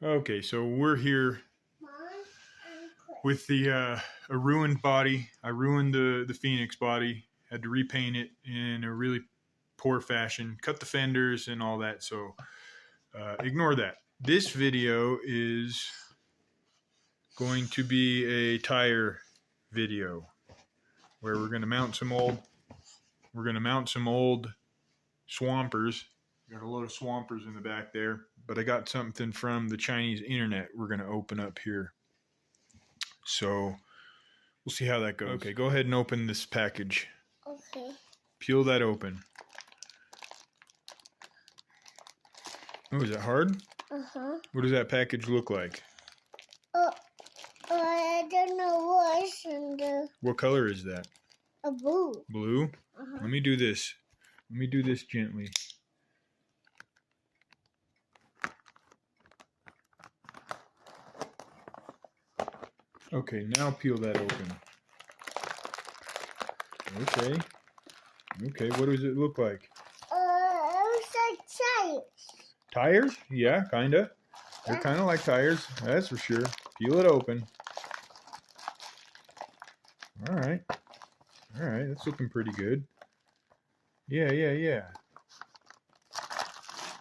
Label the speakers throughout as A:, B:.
A: Okay, so we're here with the a ruined body. I ruined the Phoenix body. Had to repaint it in a really poor fashion. Cut the fenders and all that. So ignore that. This video is going to be a tire video where we're going to mount some old. We're going to mount some old Swampers. Got a load of Swampers in the back there, but I got something from the Chinese internet we're going to open up here. So we'll see how that goes. Okay, go ahead and open this package.
B: Okay.
A: Peel that open. Oh, is that hard?
B: Uh-huh.
A: What does that package look like?
B: I don't know what's in the...
A: What color is that?
B: A blue.
A: Blue?
B: Uh-huh.
A: Let me do this. Let me do this gently. Okay, now peel that open. Okay. Okay, what does it look like?
B: It looks like tires.
A: Tires? Yeah, kinda. They're kind of like tires, that's for sure. Peel it open. All right. All right, that's looking pretty good. Yeah.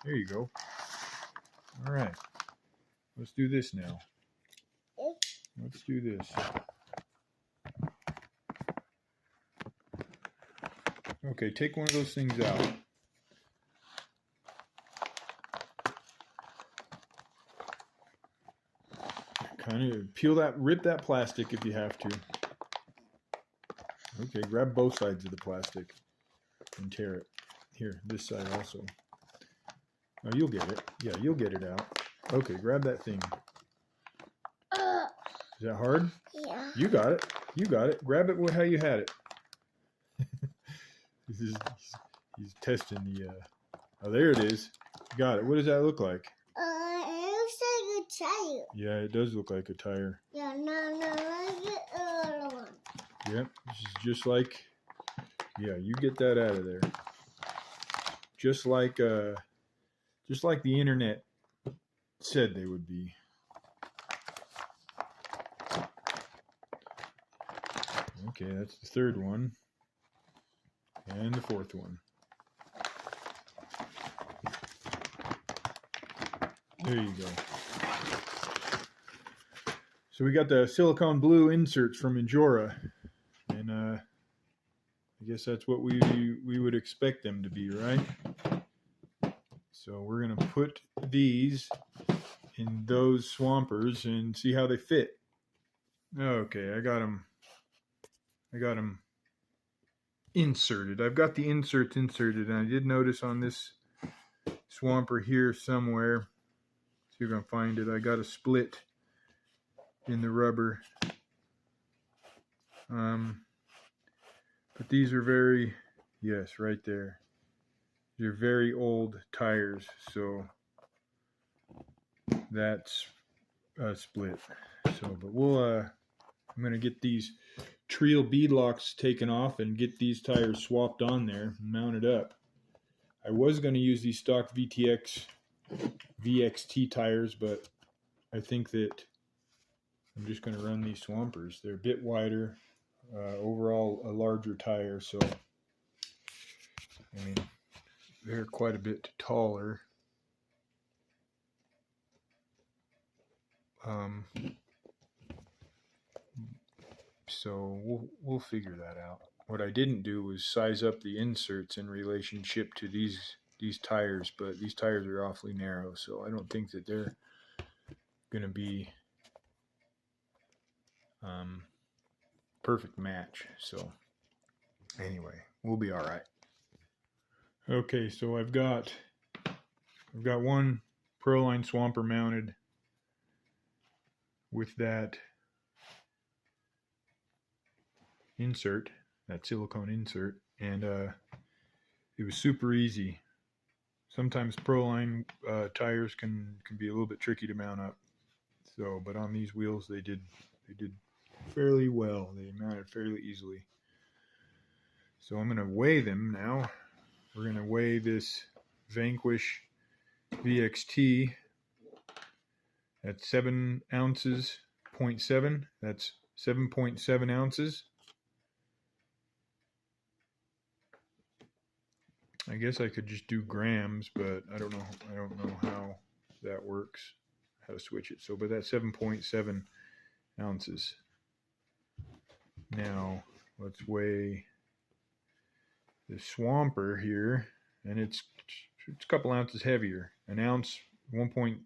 A: There you go. All right. Let's do this now. Let's do this. Okay, take one of those things out. Kind of peel that, rip that plastic if you have to. Okay, grab both sides of the plastic and tear it. Here, this side also. Oh, you'll get it. Yeah, you'll get it out. Okay, grab that thing. Is that hard?
B: Yeah.
A: You got it. You got it. Grab it how you had it. He's testing the... Oh, there it is. You got it. What does that look like?
B: It looks like a tire.
A: Yeah, it does look like a tire.
B: Yeah, no, let's get the other one.
A: Yep, this is just like... Yeah, you get that out of there. Just like the internet said they would be. Okay, that's the third one. And the fourth one. There you go. So we got the silicone blue inserts from Injora. And I guess that's what we would expect them to be, right? So we're going to put these in those Swampers and see how they fit. Okay, I got them inserted. I've got the inserts inserted, and I did notice on this Swamper here somewhere, see if I can find it, I got a split in the rubber. But these are very, yes, right there. They're very old tires, so that's a split. So, but we'll, I'm gonna get these Treel beadlocks taken off and get these tires swapped on there and mounted up. I was going to use these stock VXT tires, but I think that I'm just going to run these Swampers. They're a bit wider, overall a larger tire, so I mean they're quite a bit taller. So we'll figure that out. What I didn't do was size up the inserts in relationship to these tires, but these tires are awfully narrow, so I don't think that they're going to be perfect match. So anyway, we'll be all right. Okay, so I've got one Proline Swamper mounted with that insert, that silicone insert, and it was super easy. Sometimes Proline tires can be a little bit tricky to mount up. So, but on these wheels they did fairly well. They mounted fairly easily. So I'm going to weigh them now. We're going to weigh this Vanquish VXT That's 7 ounces, 0.7. That's 7.7 ounces. I guess I could just do grams, but I don't know how that works, how to switch it. So, but that's 7.7 ounces. Now, let's weigh the swamper here, and it's a couple ounces heavier. An ounce, 1 point,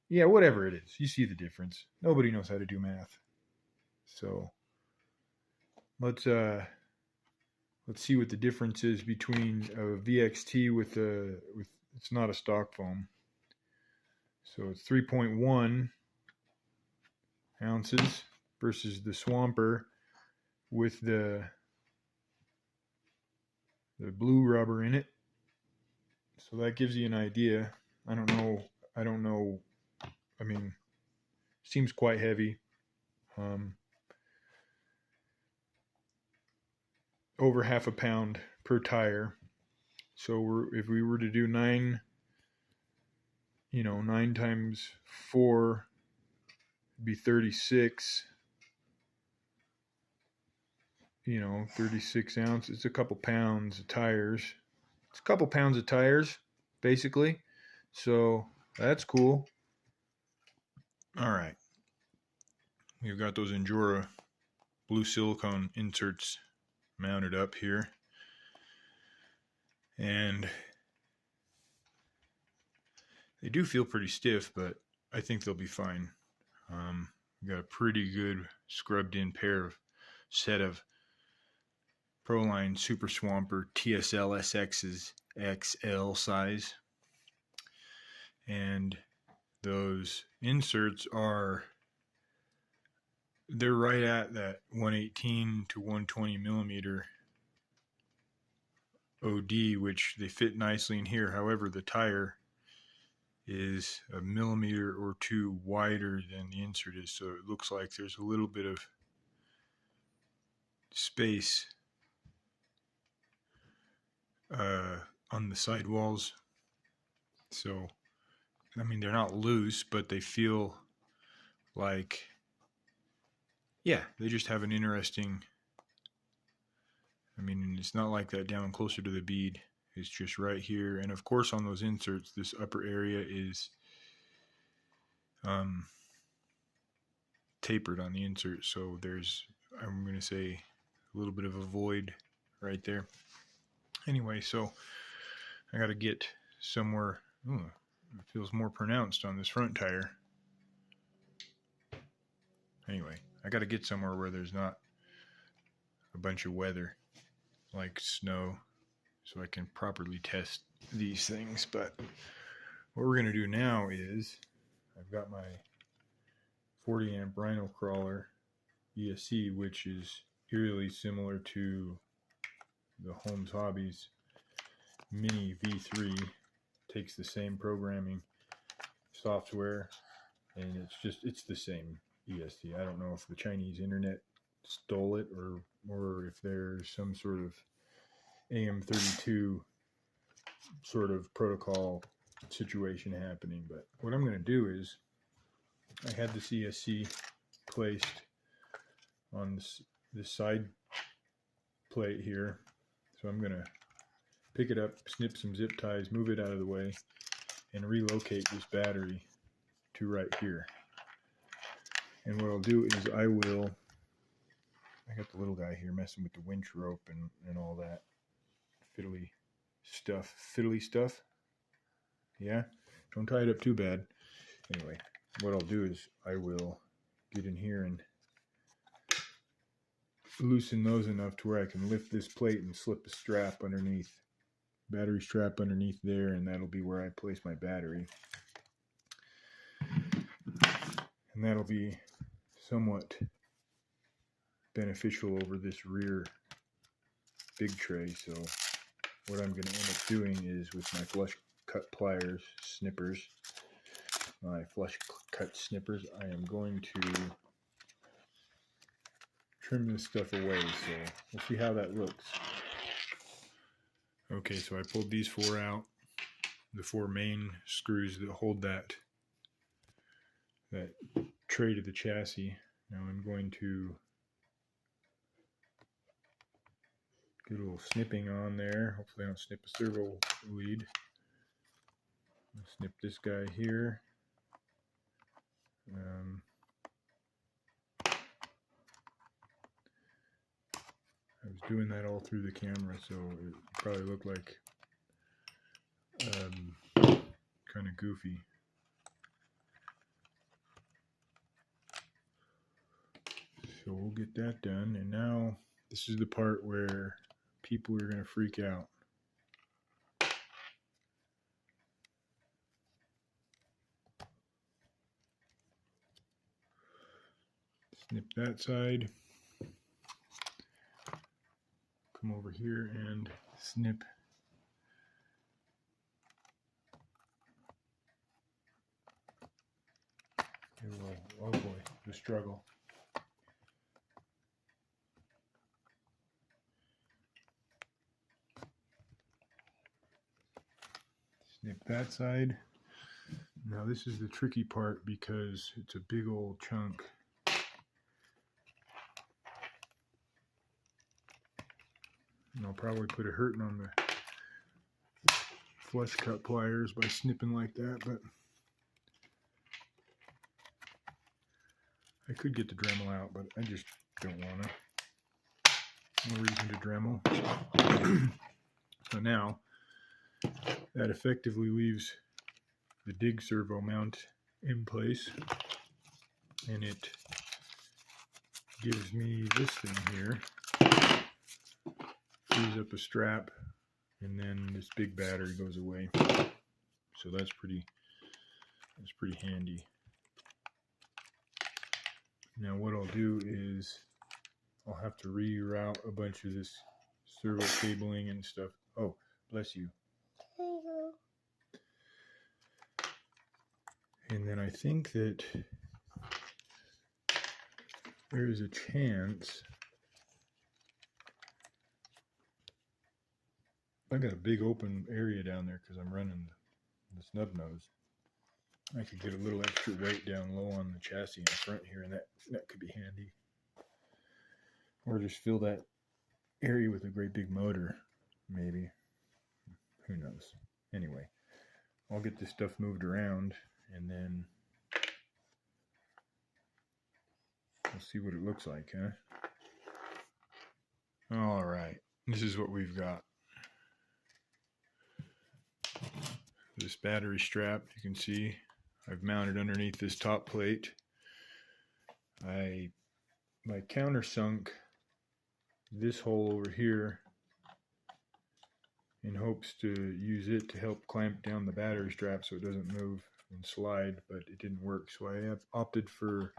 A: yeah, whatever it is. You see the difference. Nobody knows how to do math. So, let's see what the difference is between a VXT with it's not a stock foam. So it's 3.1 ounces versus the swamper with the blue rubber in it. So that gives you an idea. I don't know. I mean, seems quite heavy. Over half a pound per tire. So if we were to do 9 times 4 would be 36. 36 ounces. It's a couple pounds of tires. It's a couple pounds of tires, basically. So that's cool. All right. We've got those Injora blue silicone inserts mounted up here. And they do feel pretty stiff, but I think they'll be fine. We've got a pretty good scrubbed in set of Proline Super Swamper TSL SX's XL size. And those inserts they're right at that 118 to 120 millimeter OD, which they fit nicely in here. However, the tire is a millimeter or two wider than the insert is, so it looks like there's a little bit of space on the sidewalls. So, I mean, they're not loose, but they feel like, yeah, they just have an interesting, I mean, it's not like that down closer to the bead. It's just right here. And of course, on those inserts, this upper area is tapered on the insert. So there's, I'm going to say, a little bit of a void right there. Anyway, so I got to get somewhere. Ooh, it feels more pronounced on this front tire. Anyway, I got to get somewhere where there's not a bunch of weather like snow, so I can properly test these things. But what we're going to do now is I've got my 40 amp Rhino Crawler ESC, which is eerily similar to the Holmes Hobbies Mini V3. Takes the same programming software, and it's the same ESC. I don't know if the Chinese internet stole it or if there's some sort of AM32 sort of protocol situation happening. But what I'm going to do is, I had this ESC placed on this side plate here, so I'm going to pick it up, snip some zip ties, move it out of the way, and relocate this battery to right here. And what I'll do is I got the little guy here messing with the winch rope and all that fiddly stuff. Yeah, don't tie it up too bad. Anyway, what I'll do is I will get in here and loosen those enough to where I can lift this plate and slip a strap underneath, battery strap underneath there, and that'll be where I place my battery. And that'll be somewhat beneficial over this rear big tray. So what I'm going to end up doing is, with my flush cut pliers, my flush cut snippers, I am going to trim this stuff away. So we'll see how that looks. Okay, so I pulled these 4 out. the 4 main screws that hold that tray to the chassis. Now I'm going to get a little snipping on there. Hopefully I don't snip a servo lead. I'll snip this guy here. I was doing that all through the camera, so it probably looked like kind of goofy. So we'll get that done, and now this is the part where people are going to freak out. Snip that side. Come over here and snip oh boy, the struggle. Snip that side. Now this is the tricky part because it's a big old chunk. And I'll probably put a hurting on the flush cut pliers by snipping like that, but I could get the Dremel out, but I just don't want to. No reason to Dremel. So now that effectively leaves the dig servo mount in place, and it gives me this thing here. Frees up a strap, and then this big battery goes away. So that's pretty handy. Now what I'll do is I'll have to reroute a bunch of this servo cabling and stuff. Oh, bless you. And then I think that there is a chance. I got a big open area down there because I'm running the snub nose. I could get a little extra weight down low on the chassis in the front here, and that could be handy. Or just fill that area with a great big motor, maybe. Who knows? Anyway, I'll get this stuff moved around, and then we'll see what it looks like, huh? All right, this is what we've got. This battery strap, you can see I've mounted underneath this top plate. My countersunk this hole over here in hopes to use it to help clamp down the battery strap so it doesn't move and slide, but it didn't work. So I have opted for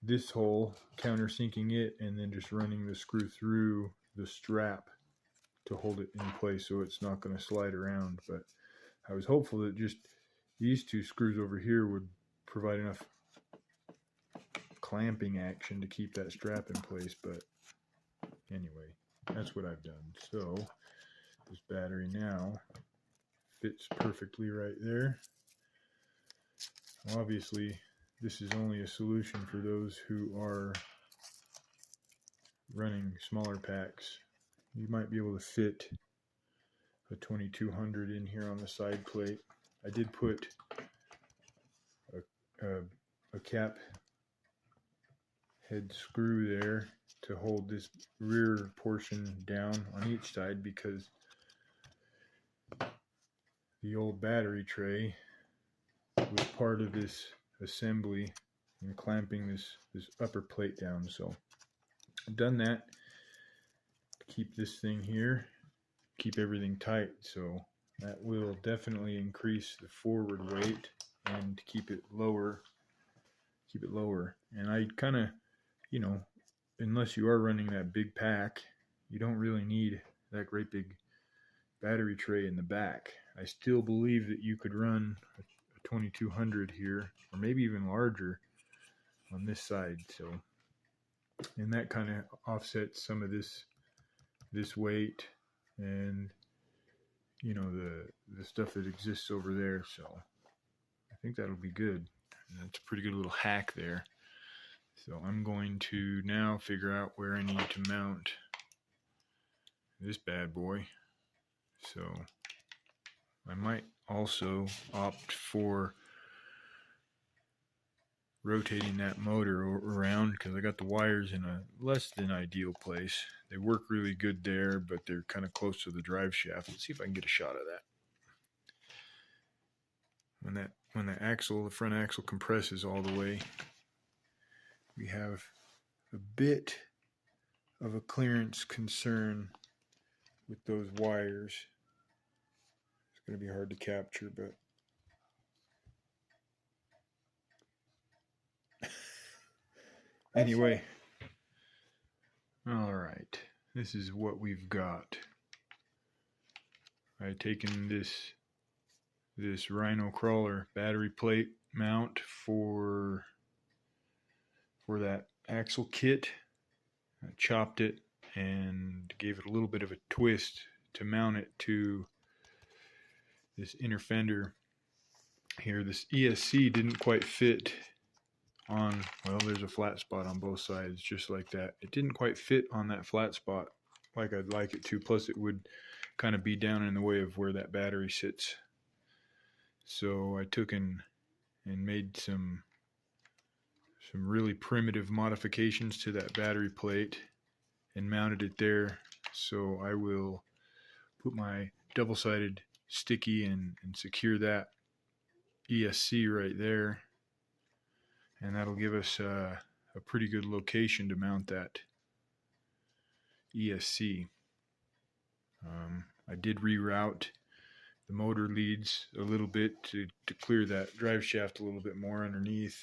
A: this hole, countersinking it, and then just running the screw through the strap to hold it in place so it's not going to slide around. But I was hopeful that just these 2 screws over here would provide enough clamping action to keep that strap in place, but anyway, that's what I've done. So this battery now fits perfectly right there. Obviously, this is only a solution for those who are running smaller packs. You might be able to fit a 2200 in here on the side plate. I did put a cap head screw there to hold this rear portion down on each side because the old battery tray was part of this assembly and clamping this upper plate down. So I've done that. Keep this thing here, keep everything tight, so that will definitely increase the forward weight and keep it lower. And I kind of, you know, unless you are running that big pack, you don't really need that great big battery tray in the back. I still believe that you could run a 2200 here, or maybe even larger on this side. So, and that kind of offsets some of this weight, and you know, the stuff that exists over there. So I think that'll be good. And that's a pretty good little hack there. So I'm going to now figure out where I need to mount this bad boy. So I might also opt for rotating that motor around, because I got the wires in a less than ideal place. They work really good there, but they're kind of close to the drive shaft. Let's see if I can get a shot of that. When the front axle compresses all the way, we have a bit of a clearance concern with those wires. It's going to be hard to capture, but anyway. All right, this is what we've got. I've taken this Rhino Crawler battery plate mount for that axle kit. I chopped it and gave it a little bit of a twist to mount it to this inner fender here. This ESC didn't quite fit on, well, there's a flat spot on both sides just like that. It didn't quite fit on that flat spot like I'd like it to, plus it would kind of be down in the way of where that battery sits. So I took and made some really primitive modifications to that battery plate and mounted it there. So I will put my double-sided sticky and secure that ESC right there, and that'll give us a pretty good location to mount that ESC. I did reroute the motor leads a little bit to clear that drive shaft a little bit more underneath.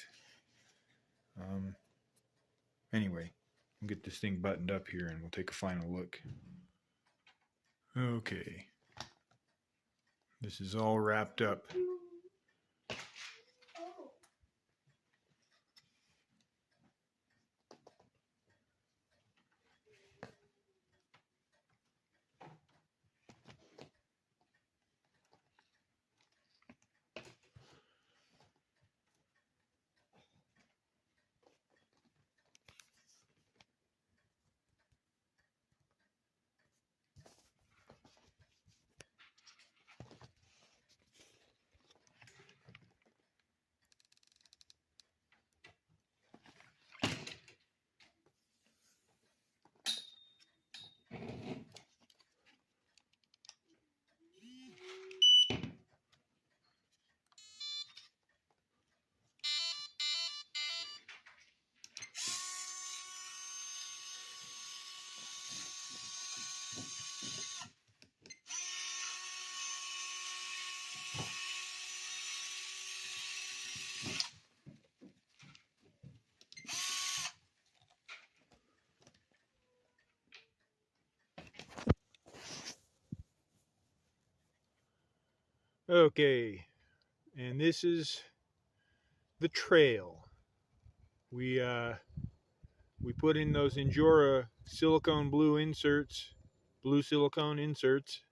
A: Anyway, we'll get this thing buttoned up here and we'll take a final look. Okay, this is all wrapped up. Okay, and this is the trail. We put in those Injora silicone blue silicone inserts.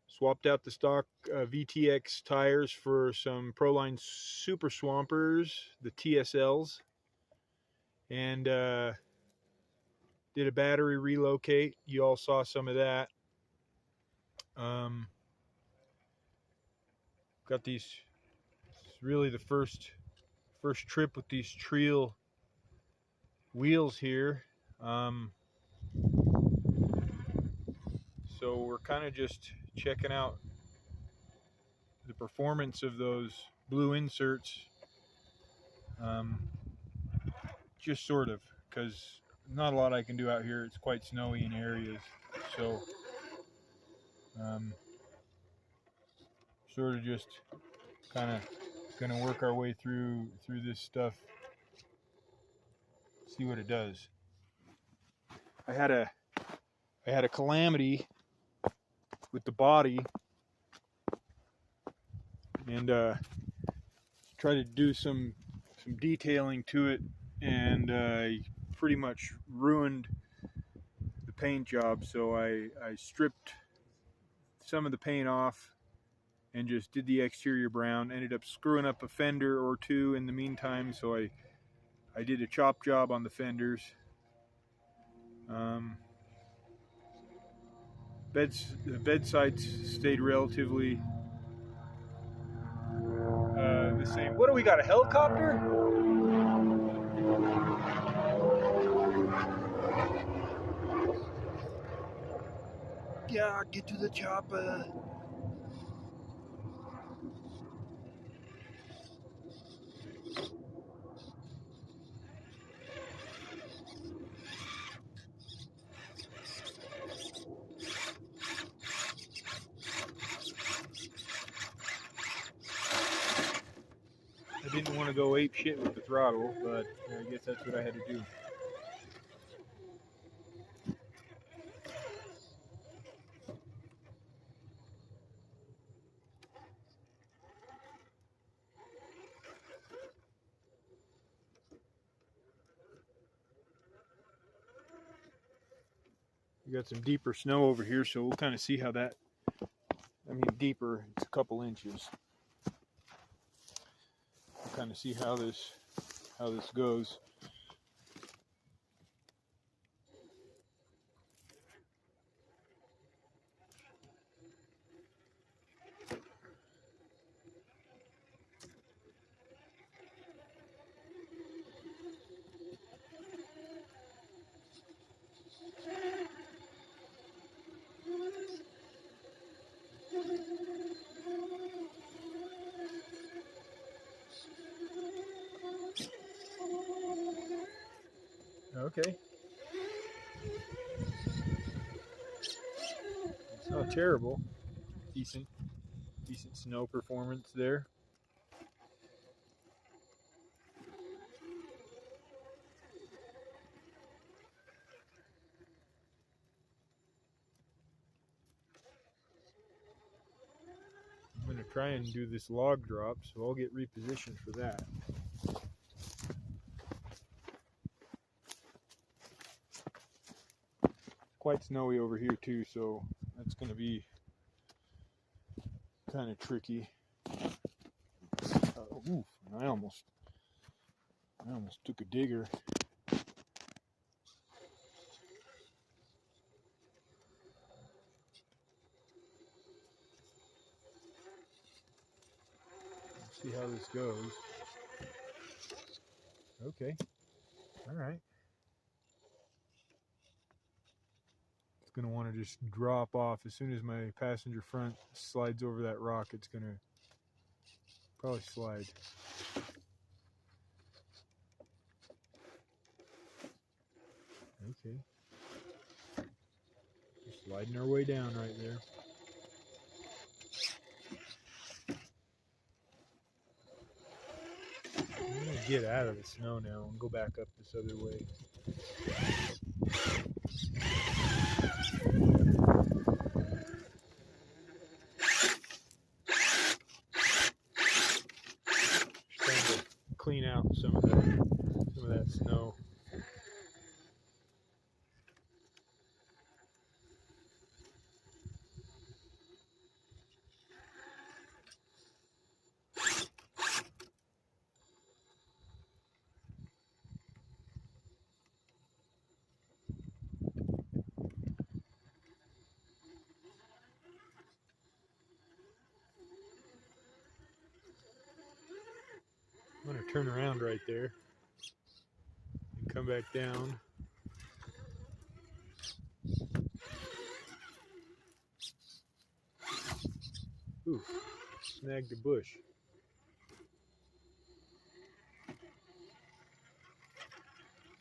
A: Swapped out the stock VTX tires for some Proline Super Swampers, the TSLs, and did a battery relocate. You all saw some of that. Got these, it's really the first trip with these Trail wheels here. So we're kind of just checking out the performance of those blue inserts. Just sort of, because not a lot I can do out here. It's quite snowy in areas. So sort of just kind of gonna work our way through this stuff, see what it does. I had a calamity with the body, and tried to do some detailing to it, and I pretty much ruined the paint job. So I stripped some of the paint off and just did the exterior brown. Ended up screwing up a fender or two in the meantime, so I did a chop job on the fenders. The bedsides stayed relatively the same. What do we got, a helicopter? Yeah, get to the chopper. I didn't want to go ape shit with the throttle, but I guess that's what I had to do. We got some deeper snow over here, so we'll kind of see how that, I mean deeper, it's a couple inches. We'll kind of see how this goes. Okay. It's not terrible. Decent snow performance there. I'm going to try and do this log drop, so I'll get repositioned for that. Quite snowy over here too, so that's going to be kind of tricky. Oof, I almost took a digger. Let's see how this goes. Okay, all right. Going to want to just drop off as soon as my passenger front slides over that rock. It's going to probably slide. Okay, just sliding our way down right there. I'm going to get out of the snow now and go back up this other way. Clean out some of that snow. I'm going to turn around right there and come back down. Ooh, snagged a bush.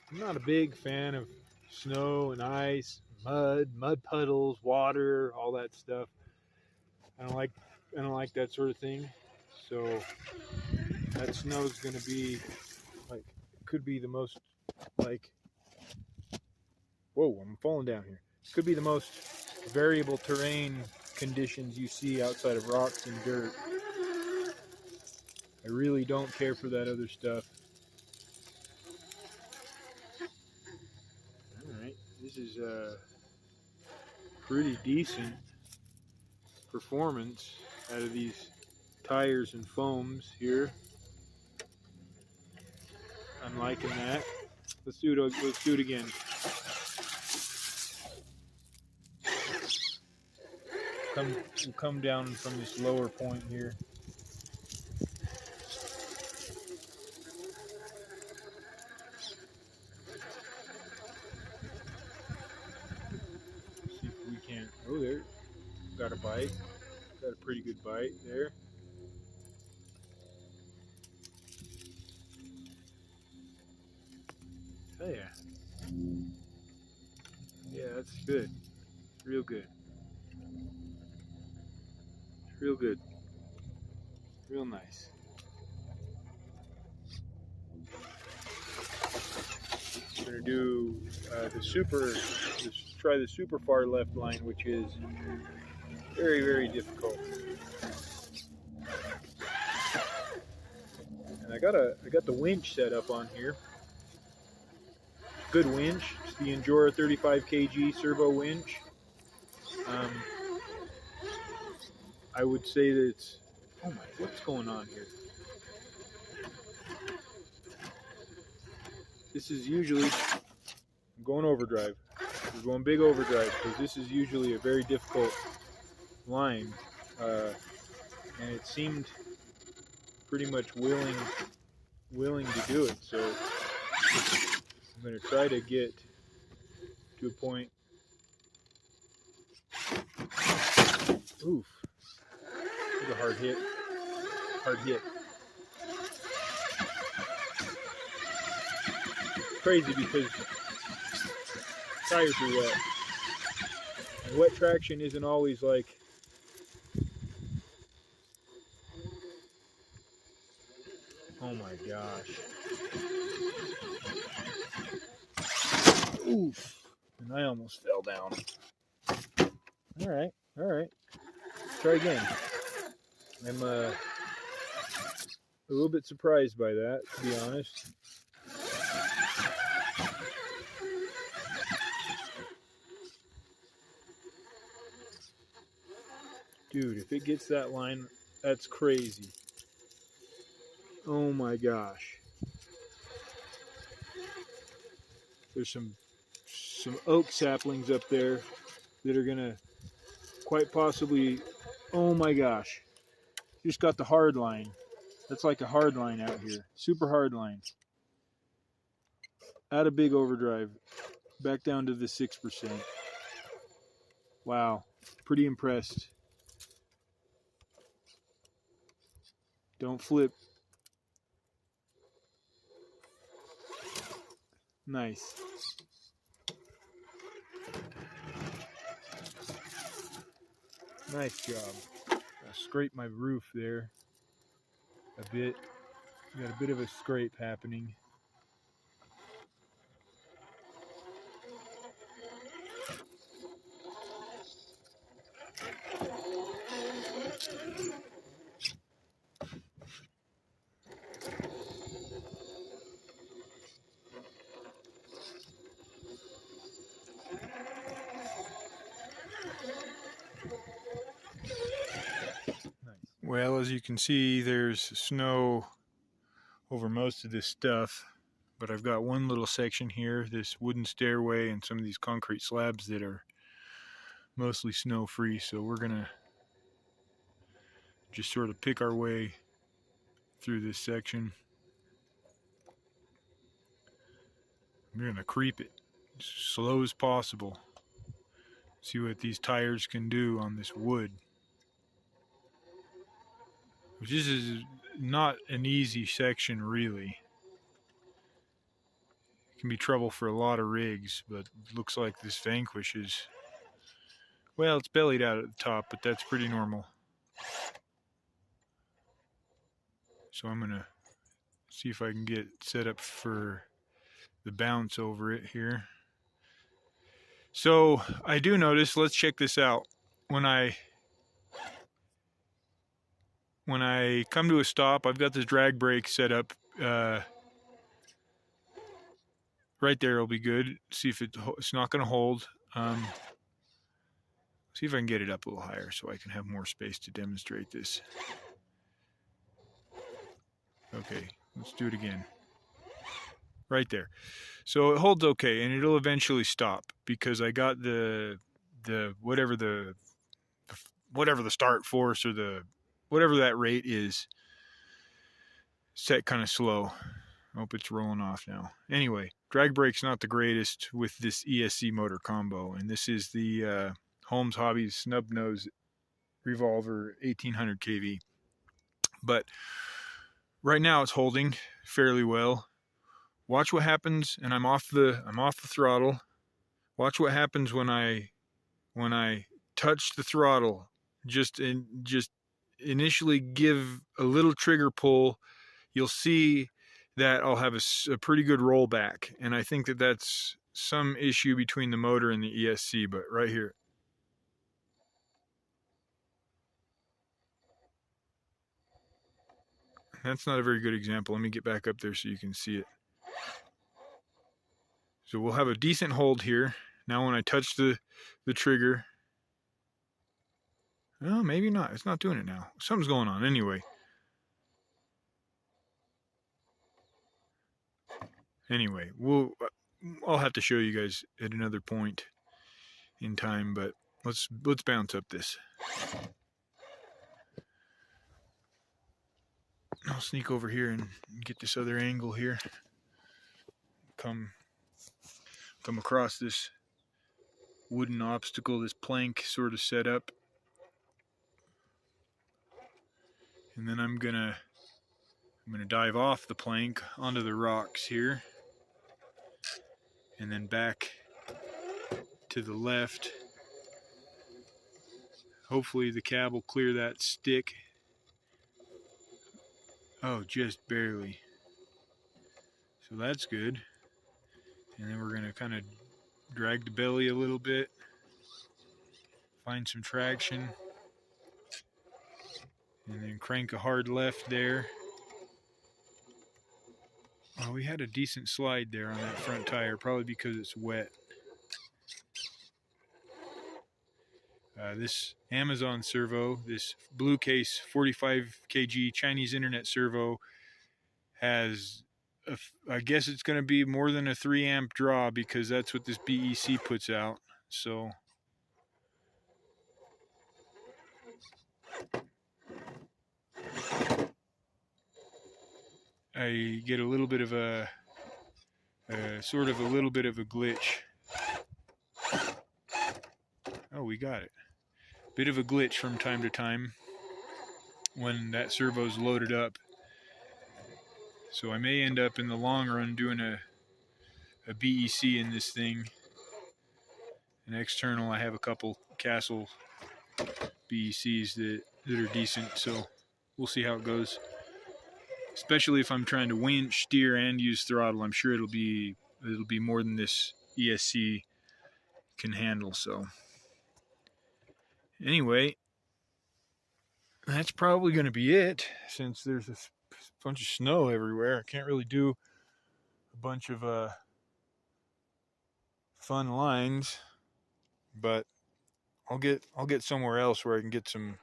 A: I'm not a big fan of snow and ice, mud puddles, water, all that stuff. I don't like that sort of thing. So that snow is going to be like, could be the most like, whoa, I'm falling down here. Could be the most variable terrain conditions you see outside of rocks and dirt. I really don't care for that other stuff. Alright, this is pretty decent. performance out of these tires and foams here. I'm liking that. Let's do it again. We'll come down from this lower point here. See if we can. Oh, there. Got a bite. Got a pretty good bite there. Oh yeah. Yeah, that's good. Real good. Real good. Real nice. I'm gonna do try the super far left line, which is very, very difficult. And I got the winch set up on here. Good winch. It's the Injora 35 kg servo winch. I would say that it's, oh my, what's going on here? This is usually, I'm going overdrive. We're going big overdrive because this is usually a very difficult line. And it seemed pretty much willing to do it. So I'm going to try to get to a point. Oof. That was a hard hit. Hard hit. Crazy because tires are wet. And wet traction isn't always like oh my gosh. Oof. And I almost fell down. Alright. Try again. I'm a little bit surprised by that, to be honest. Dude, if it gets that line, that's crazy. Oh my gosh. There's some oak saplings up there that are gonna quite possibly, oh my gosh. Just got the hard line. That's like a hard line out here. Super hard line. Out of big overdrive. Back down to the 6%. Wow. Pretty impressed. Don't flip. Nice. Nice job. I scraped my roof there a bit. Got a bit of a scrape happening. Well, as you can see, there's snow over most of this stuff, but I've got one little section here, this wooden stairway and some of these concrete slabs that are mostly snow free, so we're gonna just sort of pick our way through this section. We're gonna creep it as slow as possible, see what these tires can do on this wood. This is not an easy section, really. It can be trouble for a lot of rigs, but it looks like this Vanquish is, well, it's bellied out at the top, but that's pretty normal. So I'm gonna see if I can get set up for the bounce over it here. So I do notice, let's check this out. When I come to a stop, I've got this drag brake set up. Right there will be good. See if it's not going to hold. See if I can get it up a little higher so I can have more space to demonstrate this. Okay, let's do it again. Right there. So it holds okay, and it'll eventually stop because I got the whatever the start force or the whatever that rate is set kind of slow. I hope it's rolling off now. Anyway, drag brake's not the greatest with this ESC motor combo, and this is the Holmes Hobbies snub nose revolver 1800 kV. But right now it's holding fairly well. Watch what happens, and I'm off the throttle. Watch what happens when I touch the throttle. Just initially give a little trigger pull. You'll see that I'll have a pretty good rollback, and I think that that's some issue between the motor and the ESC. But right here, that's not a very good example. Let me get back up there so you can see it. So we'll have a decent hold here. Now when I touch the trigger, well, maybe not. It's not doing it now. Something's going on. Anyway. I'll have to show you guys at another point in time, but let's bounce up this. I'll sneak over here and get this other angle here. Come across this wooden obstacle, this plank sort of set up. And then I'm gonna dive off the plank onto the rocks here. And then back to the left. Hopefully the cab will clear that stick. Oh, just barely. So that's good. And then we're going to kind of drag the belly a little bit. Find some traction. And then crank a hard left there. Oh, we had a decent slide there on that front tire, probably because it's wet. This Amazon servo, this Blue Case 45 kg Chinese internet servo, has, I guess it's going to be more than a 3 amp draw because that's what this BEC puts out. So I get a little bit of a little bit of a glitch. Oh, we got it. Bit of a glitch from time to time when that servo's loaded up. So I may end up in the long run doing a BEC in this thing. An external, I have a couple Castle BECs that are decent, so we'll see how it goes. Especially if I'm trying to winch, steer, and use throttle, I'm sure it'll be more than this ESC can handle. So anyway, that's probably going to be it, since there's a bunch of snow everywhere. I can't really do a bunch of fun lines, but I'll get somewhere else where I can get some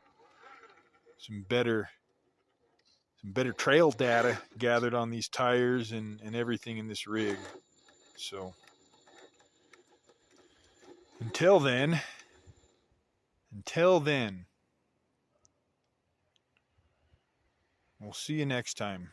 A: better trail data gathered on these tires and everything in this rig. So until then, we'll see you next time.